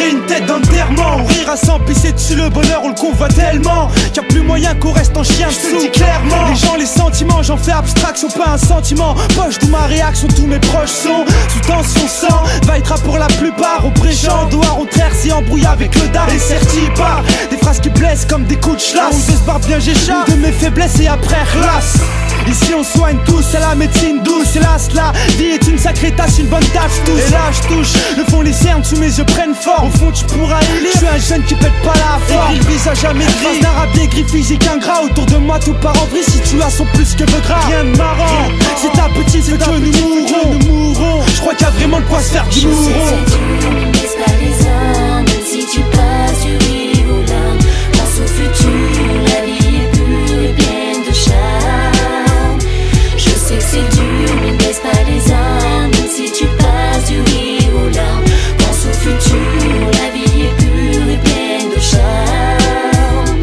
tirer une tête d'enterrement. Ou rire à s'en pisser dessus, le bonheur on le convoite tellement qu'il y a plus moyen qu'on reste en chien, je te le dis clairement. Les gens, les sentiments, j'en fais abstraction, pas un sentiment. Poche d'où ma réaction, tous mes proches sont sous tension sang. Va être pour la plupart, au présent, dehors on terre si embrouille avec le dard. Et certi par des phrases qui blessent comme des coups de chlasse. On se barre bien j'échappe de mes faiblesses et après relasse. Ici on soigne tous, c'est la médecine douce. Hélas la vie est une sacrée tâche, une bonne tâche tous. Et là je touche, le fond les cernes sous mes yeux prennent fort. Au fond tu pourras élire, je suis un jeune qui pète pas la forme. Et le visage jamais gris, d'arabe gris physique ingrat. Autour de moi tout part en vrille, situation plus que veut gras. Rien de marrant, c'est ta petite, c'est que nous mourrons. Je crois qu'il y a vraiment de quoi se faire du mouron. Ne baisse pas les armes, même si tu passes du rire aux larmes. Pense au futur, la vie est pure et pleine de charme. Je sais que c'est dur, mais ne baisse pas les armes, même si tu passes du rire aux larmes. Pense au futur, la vie est pure et pleine de charme.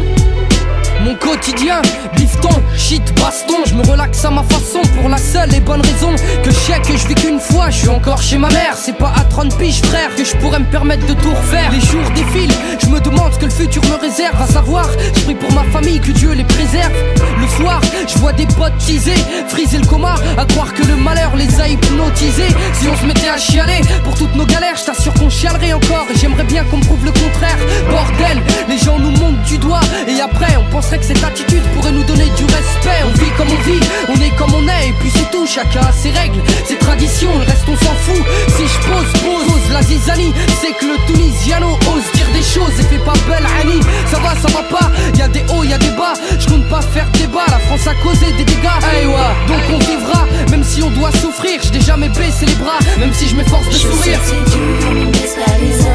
Mon quotidien, bifton, shit, baston. Je me relaxe à ma façon pour la seule et bonne raison que je sais que je vis qu'une fois. Je suis encore chez ma mère, c'est pas à 30 piges frère que je pourrais me permettre de tout refaire. Les jours défilent, je me demande ce que le futur me réserve. À savoir, je prie pour ma famille, que Dieu les préserve. Le soir, je vois des potes teaser, friser le coma, à croire que le malheur les a hypnotisés. Si on se mettait à chialer pour toutes nos galères, je t'assure qu'on chialerait encore. Et j'aimerais bien qu'on me prouve le contraire. Bordel, les gens nous montent du doigt et après on penserait que cette attitude pourrait nous donner du respect. On vit comme on vit, on est comme on est, et puis c'est tout, chacun a ses règles, ses traditions, le reste on s'en fout. Si je pose la zizanie, c'est que le Tunisiano ose dire des choses et fait pas belle Annie. Ça va pas, y'a des hauts, y'a des bas, je compte pas faire débat, la France a causé des dégâts. Hey, ouais. Donc on vivra, même si on doit souffrir, je n'ai jamais baissé les bras, même si je m'efforce de sourire. Je sais que c'est dur, mais ne baisse pas les armes.